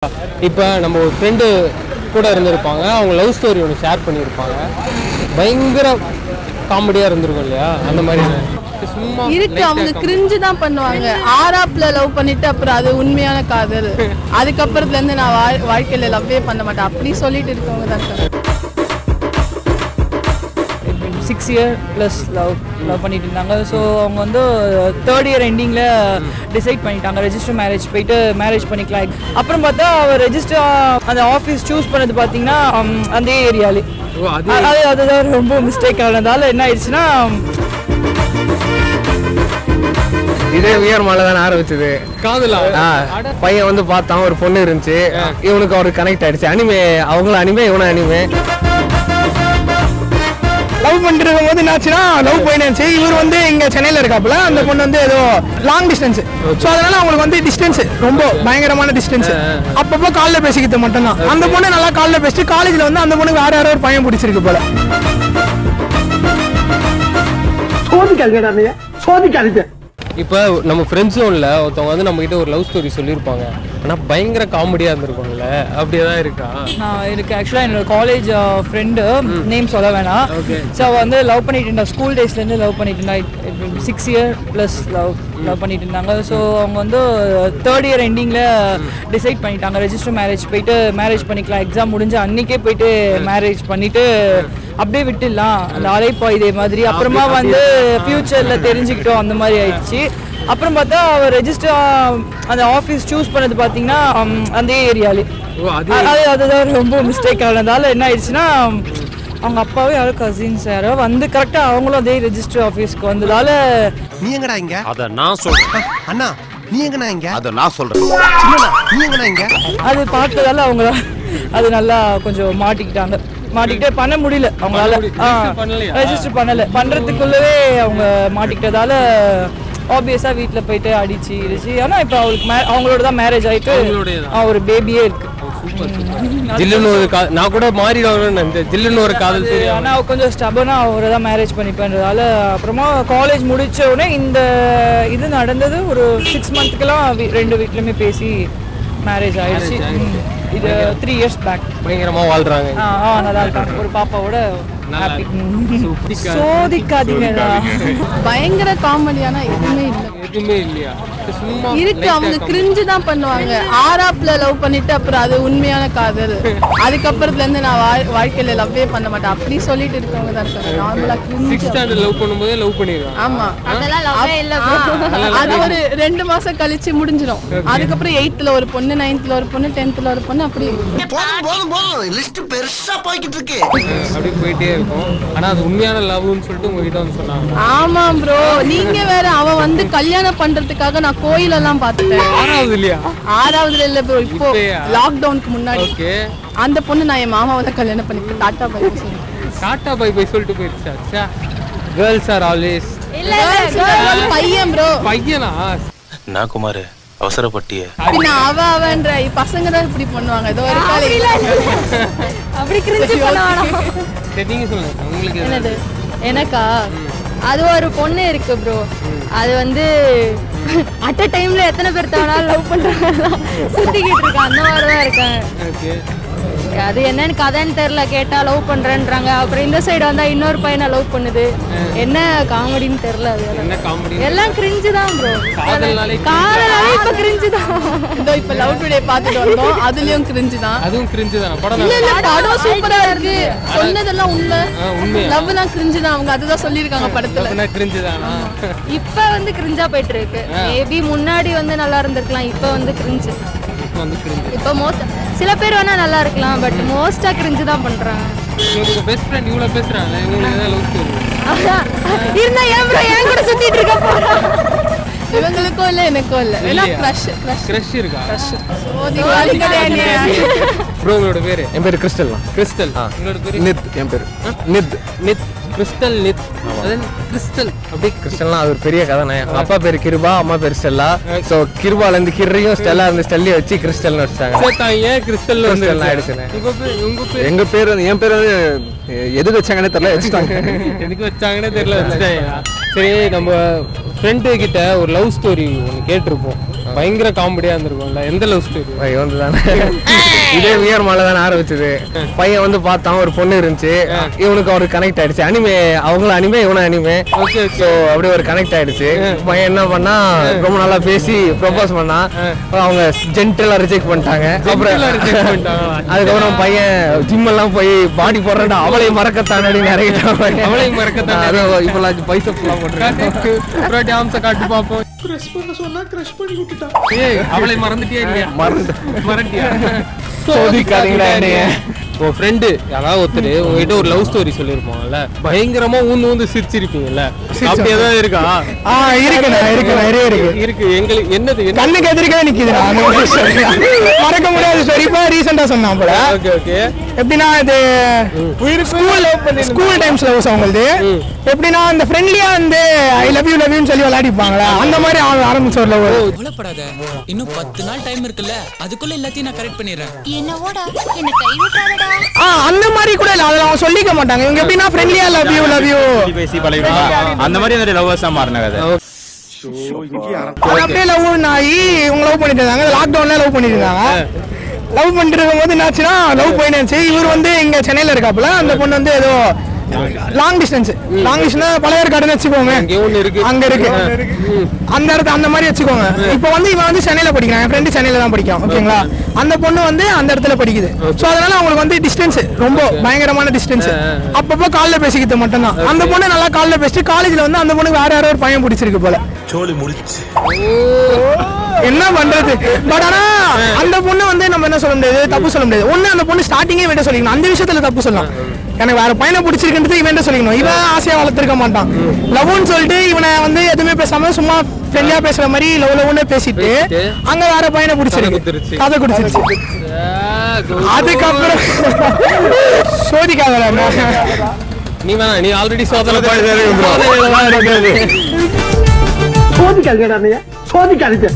இப்போ நம்ம ஒரு ஃப்ரெண்டு கூட இருந்திருப்பாங்க, அவங்க லவ் ஸ்டோரி ஒன்று ஷேர் பண்ணியிருப்பாங்க. பயங்கர காமெடியாக இருந்திருக்கும் இல்லையா? அந்த மாதிரி சும்மா இருக்கு. அவங்க கிரிஞ்சு தான் பண்ணுவாங்க. ஆராப்ல லவ் பண்ணிட்டு அப்புறம் அது உண்மையான காதல், அதுக்கப்புறத்துல இருந்து நான் வாழ்க்கையில லவ்வே பண்ண மாட்டேன் அப்படி சொல்லிட்டு இருக்கவங்க தான் சார். 6 years ப்ளஸ் லவ் பண்ணிட்டு இருந்தாங்க. ஸோ அவங்க வந்து 3rd year எண்டிங்கில் டிசைட் பண்ணிட்டாங்க ரெஜிஸ்டர் மேரேஜ் போயிட்டு மேரேஜ் பண்ணிக்கலாம். அப்புறம் பார்த்தா அவர் ரெஜிஸ்டர் அந்த ஆஃபீஸ் சூஸ் பண்ணது பார்த்தீங்கன்னா அந்த ஏரியாலே அதுதான் ரொம்ப மிஸ்டேக் ஆனதால என்ன ஆயிடுச்சுன்னா இதே உயர் மலை தானே ஆரம்பிச்சது காதலா. பையன் வந்து பார்த்தான், ஒரு பொண்ணு இருந்துச்சு, இவனுக்கு அவருக்கு கனெக்ட் ஆயிடுச்சு. அனிமே அவங்களும் அனிமே இவனும் அனிமே. லவ் பண்ணிட்டு இருக்கும் போது என்னாச்சுன்னா லவ் போயிடுச்சு. இவர் வந்து இங்க சென்னையில இருக்காப்புல, அந்த பொண்ணு வந்து ஏதோ லாங் டிஸ்டன்ஸ். ஸோ அதனால அவங்களுக்கு வந்து டிஸ்டன்ஸ் ரொம்ப பயங்கரமான டிஸ்டன்ஸ். அப்பப்போ காலில் பேசிக்கிறது மட்டும்தான். அந்த பொண்ணு நல்லா காலில் பேசிட்டு காலேஜில் வந்து அந்த பொண்ணுக்கு வேற யாரோ ஒரு பையன் பிடிச்சிருக்கு போல. சோதிக்காதீங்க. இப்போ நம்ம ஃப்ரெண்ட்ஸும் இல்லை, ஒருத்தவங்க வந்து நம்ம கிட்ட ஒரு லவ் ஸ்டோரி சொல்லியிருப்பாங்க, ஆனால் பயங்கர காமெடியாக இருந்திருப்பாங்கல்ல, அப்படியே தான் இருக்கா? இருக்கு. ஆக்சுவலாக என்னோட காலேஜ் ஃப்ரெண்டு நேம் சொல்ல வேணாம். ஸோ அவள் வந்து லவ் பண்ணிட்டு இருந்தா, ஸ்கூல் டேஸ்லேருந்து லவ் பண்ணிட்டு இருந்தா. 6 years ப்ளஸ் லவ் பண்ணிட்டு இருந்தாங்க. ஸோ அவங்க வந்து 3rd year எண்டிங்கில் டிசைட் பண்ணிட்டாங்க ரெஜிஸ்டர் மேரேஜ் போயிட்டு மேரேஜ் பண்ணிக்கலாம். எக்ஸாம் முடிஞ்சு அன்றைக்கே போயிட்டு மேரேஜ் பண்ணிவிட்டு அப்படியே விட்டுடலாம் அந்த அழைப்பா இதே மாதிரி. அப்புறமா வந்து ஃப்யூச்சரில் தெரிஞ்சுக்கிட்டோம் அந்த மாதிரி ஆயிடுச்சு. அப்புறம் பார்த்தா அவர் ரெஜிஸ்டர் அந்த ஆஃபீஸ் சூஸ் பண்ணது பார்த்தீங்கன்னா அந்த ஏரியாலே அதுதான் ரொம்ப மிஸ்டேக் ஆனதால என்ன ஆயிடுச்சுன்னா அவங்க அப்பாவே யாரோ கசின்ஸ் யாரோ வந்து கரெக்டாக அவங்களும் அதே ரெஜிஸ்டர் ஆஃபீஸ்க்கு வந்ததால நீ எங்கடா இங்க? அத நான் சொல்றேன். அண்ணா நீ எங்கடா இங்க? அத நான் சொல்றேன். நீ எங்கடா இங்க? அது பார்த்ததால அவங்க அது நல்லா கொஞ்சம் மாட்டிக்கிட்டே பண்ண முடியல அவங்களால. ரெஜிஸ்டர் பண்றதுக்குள்ளவே அவங்க மாட்டிக்கிட்டதால ஆப்வியஸா வீட்டில் போயிட்டு அடிச்சு ஆனால் இப்போ அவளுக்கு அவங்களோட தான் மேரேஜ் ஆயிட்டு ஒரு பேபியே இருக்கு. நான் கூட மாறிடுவாங்கன்னு ஒரு காதல். ஆனால் கொஞ்சம் ஸ்டபனா அவரை தான் மேரேஜ் பண்ணிப்பேன்றதால அப்புறமா காலேஜ் முடிச்ச உடனே இந்த இது நடந்தது. ஒரு 6 monthக்குலாம் 2 வீட்லையுமே பேசி மேரேஜ் ஆயிடுச்சு. இது 3 years பேக். பயங்கரமா வாழ்றாங்க. நல்லா இருக்காங்க. ஒரு பாப்பாவோட சோதிக்காதீங்க. பயங்கர காமெடியான எதுவுமே இல்லையா? சும்மா இருக்கு. அவங்க கிரிஞ்சு தான் பண்ணுவாங்க. ஆராப்ல லவ் பண்ணிட்டு அப்புறம் அது உண்மையான காதல், அதுக்கப்புறத்துல இருந்து நான் வாழ்க்கையில லவ்வே பண்ண மாட்டேன் அப்படி சொல்லிட்டு இருக்கவங்க தான் சார். நார்மலா கிரிஞ்சு. 6th standard லவ் பண்ணும்போது லவ் பண்ணிடுவாங்க. ஆமா, அது ஒரு 2 மாசம் கழிச்சு முடிஞ்சிடும். அதுக்கப்புறம் 8th ஒரு பொண்ணு, 9th ஒரு பொண்ணு, 10th ஒரு பொண்ணு, அப்படி லிஸ்ட் பெருசா போய்கிட்டு இருக்கு. அப்படி போயிட்டே இருக்கும். ஆனா அது உண்மையான லவ்னு சொல்லிட்டு உங்ககிட்ட வந்து சொன்னாங்க. ஆமா ப்ரோ, நீங்க வேற. அவன் வந்து கல்யாணம் பண்றதுக்காக நான் கோயில் எல்லாம் பார்த்துட்டேன். 6வது இல்லையா? 6வதுல இல்ல ப்ரோ, இப்போ லாக்டவுனுக்கு முன்னாடி. அந்த பொண்ணு நான் என் மாமாவை தான் கல்யாணம் பண்ணிட்டேன். டாட்டா பை பை சொல்லிட்டு போயிடுச்சா? கேர்ள்ஸ் ஆர் ஆல்வேஸ் பையன் ப்ரோ. பையனா? நான் குமார் அவசரப்பட்டிய பின்ன அவன்ற பசங்க தான் இப்படி பண்ணுவாங்க. ஏதோ ஒரு அப்படி கிரிஞ்சு பண்ணுவாங்க. நீங்க சொல்லுங்க உங்களுக்கு என்னது? எனக்கா அது ஒரு பொண்ணு இருக்கு ப்ரோ. அது வந்து அட் அ டைம்ல எத்தனை பேர் தவறாலும் லவ் பண்றாங்க, சுத்திக்கிட்டு இருக்காங்க. அந்த மாதிரி தான் இருக்காங்க. அது என்னன்னு கதைன்னு தெரியல. கேட்டா லவ் பண்றேன்றாங்க. அப்புறம் இந்த சைடு வந்தா இன்னொரு பையனை லவ் பண்ணுது. என்ன காமெடின்னு தெரியல. அது எல்லாம் கிரிஞ்சு தான் ப்ரோ. காதலாலே இப்ப கிரிஞ்சு தான். இதோ இப்ப லவ் டுடே பார்த்துட்டு வந்தோம், அதுலயும் கிரிஞ்சு தான். அதுவும் கிரிஞ்சு தான். படம் படம் சூப்பரா இருக்கு. சொன்னதெல்லாம் உண்மை. லவ்லாம் கிரிஞ்சு தான். அவங்க அதுதான் சொல்லியிருக்காங்க படத்துல. கிரிஞ்சு தானா? இப்ப வந்து கிரிஞ்சா போயிட்டு இருக்கு. மேபி முன்னாடி வந்து நல்லா இருந்திருக்கலாம். இப்ப வந்து கிரிஞ்சு. இப்போ மோஸ்ட் சில பேர் வேணா நல்லா இருக்கலாம், பட் மோஸ்டா கிரிஞ்சு தான் பண்றாங்க. உங்க பெஸ்ட் ஃப்ரெண்ட் இவ்வளோ பேசுறாங்க, உங்களுக்கு ஏதாவது லவ் ஸ்டோரி இருந்தா ஏன் ப்ரோ ஏன் கூட சுத்திட்டு இருக்க போறா? இவங்களுக்கும் இல்ல எனக்கும் இல்ல. வேணா கிரஷ் இருக்கா? ப்ரோ உங்களோட பேரு? என் பேர் கிறிஸ்டல். உங்களோட பேரு? நித். என் பேர் நித். கிறிஸ்டல் நித். கிறிஸ்டல் அப்படியே கிறிஸ்டல்னா அது ஒரு பெரிய கதை. அப்பா பேர் கிருபா, அம்மா பேர் ஸ்டெல்லா. ஸோ கிருபால இருந்து கிர்ரியும் ஸ்டெல்லா இருந்து ஸ்டெல்லியை வச்சு கிறிஸ்டல்னு வச்சாங்க. ஏன் கிறிஸ்டல் ஆயிடுச்சு? எங்க பேர் என் பேர் வந்து எதுக்கு வச்சாங்கன்னே தெரியல, வச்சுட்டாங்க. எதுக்கு வச்சாங்கன்னே தெரியல, வச்சுட்டாங்க. சரி, நம்ம ஃப்ரெண்டு கிட்ட ஒரு லவ் ஸ்டோரி ஒன்று கேட்டிருப்போம். பயங்கர காமெடியா இருந்திருக்கும்ல. எந்த லவ் ஸ்டோரி? வந்து தானே இதே வியர் மாலை தானே ஆரம்பிச்சது. பையன் வந்து பார்த்தான், ஒரு பொண்ணு இருந்துச்சு, இவனுக்கு அவருக்கு கனெக்ட் ஆயிடுச்சு. அனிமே அவங்களும் அனிமே இவனும் அனிமே. ஸோ அப்படியே ஒரு கனெக்ட் ஆயிடுச்சு. பையன் என்ன பண்ணா, ரொம்ப நாளா பேசி ப்ரொபோஸ் பண்ணா, அவங்க ஜென்டலா ரிஜெக்ட் பண்ணிட்டாங்க. அதுக்கப்புறம் பையன் ஜிம் எல்லாம் போய் பாடி போடுறா, அவளையும் மறக்கத்தான் நிறைய அவளையும் மறக்கத்தான் இப்பெல்லாம் பைசப்ஸ் எல்லாம் போட்டுருக்காங்க. காட்டு பாப்போம். அவளை மறந்துட்டியா இல்லையா? மறந்துட்டியா? சோதிக்காதீங்களா என்னைய. உன் ஃப்ரெண்டு யாராவது ஒருத்தர் உங்ககிட்ட ஒரு லவ் ஸ்டோரி சொல்லியிருப்பாங்கல்ல, பயங்கரமா ஊந்து சிரிச்சிருப்பீங்கல்ல, அப்படி ஏதாவது இருக்கா? இருக்கு நிறைய இருக்கு. எங்களுக்கு என்னது கண்ணுக்கு எதிர்க்கவே நிக்குது. மறக்க முடியாது ஸ்டோரி. இப்போ ரீசெண்டா சொன்னான் போல. ஓகே. எப்படின்னா இது ஸ்கூல் டைம்ஸ் லவ்ஸ் அவங்களுக்கு. எப்படின்னா இந்த ஃப்ரெண்ட்லியா வந்து ஐ லவ் யூன்னு சொல்லி விளையாடிப்பாங்களா, அந்த மாதிரி ஆரம்பிச்ச ஒரு லவ். கவலைப்படாத, இன்னும் 10 நாள் டைம் இருக்குல்ல, அதுக்குள்ள எல்லாத்தையும் நான் கரெக்ட் பண்ணிடுறேன். என்னவோடா என்ன கை விட்டுறாதடா. அந்த மாதிரி கூட இல்ல, அதெல்லாம் அவங்க சொல்லிக்க மாட்டாங்க. இவங்க எப்படின்னா ஃப்ரெண்ட்லியா லவ் யூ பேசி பழகிடுவாங்க. அந்த மாதிரி அந்த லவ்வர்ஸா மாறினாங்க. அப்படியே லவ் ஆகி இவங்க லவ் பண்ணிட்டு இருந்தாங்க. லாக்டவுன்ல லவ் பண்ணிட்டு இருந்தாங்க. லவ் பண்ணிட்டு இருக்கும்போது என்னாச்சுன்னா, லவ் போயிடுச்சு. இவர் வந்து இங்க சென்னையில இருக்காப்புல, அந்த பொண்ணு வந்து ஏதோ லாங் டிஸ்டன்ஸ் பழையர்காடுன்னு வச்சுக்கோங்க, அங்க இருக்கு அந்த இடத்துல, அந்த மாதிரி வச்சுக்கோங்க. இப்போ வந்து இவன் வந்து சென்னையில படிக்கிறான், என் ஃப்ரெண்டு சென்னையில தான் படிக்கும். ஓகேங்களா, அந்த பொண்ணு வந்து அந்த இடத்துல படிக்குது. ஸோ அதனால அவங்களுக்கு வந்து டிஸ்டன்ஸ் ரொம்ப பயங்கரமான டிஸ்டன்ஸ். அப்பப்போ காலில் பேசிக்கிட்டு மட்டும்தான். அந்த பொண்ணு நல்லா காலில் பேசிட்டு, காலேஜ்ல வந்து அந்த பொண்ணுக்கு வேற யாரோ ஒரு பையன் பிடிச்சிருக்கு போல. என்ன பண்றது? பட் ஆனா அந்த பொண்ணு வந்து நம்ம என்ன சொல்ல முடியாது, தப்பு சொல்ல முடியாது. ஒண்ணு அந்த பொண்ணு ஸ்டார்டிங்கே இவன் சொல்லிக்கணும், அந்த விஷயத்துல தப்பு சொல்லலாம். எனக்கு வேற பையனை பிடிச்சிருக்குன்றது இவன் சொல்லிக்கணும். இவன் ஆசையா வளர்த்திருக்க மாட்டான். லவ்னு சொல்லிட்டு இவனை வந்து எதுவுமே பேசாம சும்மா ஃப்ரெண்ட்லியா பேசுற மாதிரி லவ்னு பேசிட்டு அங்க வேற பையனை பிடிச்சிருக்கு, கதை குடிச்சிருச்சு. அதுக்கப்புறம் சோதிக்காத நீ வேணா, நீ ஆல்ரெடி சோதனை சோதிக்காதீங்க.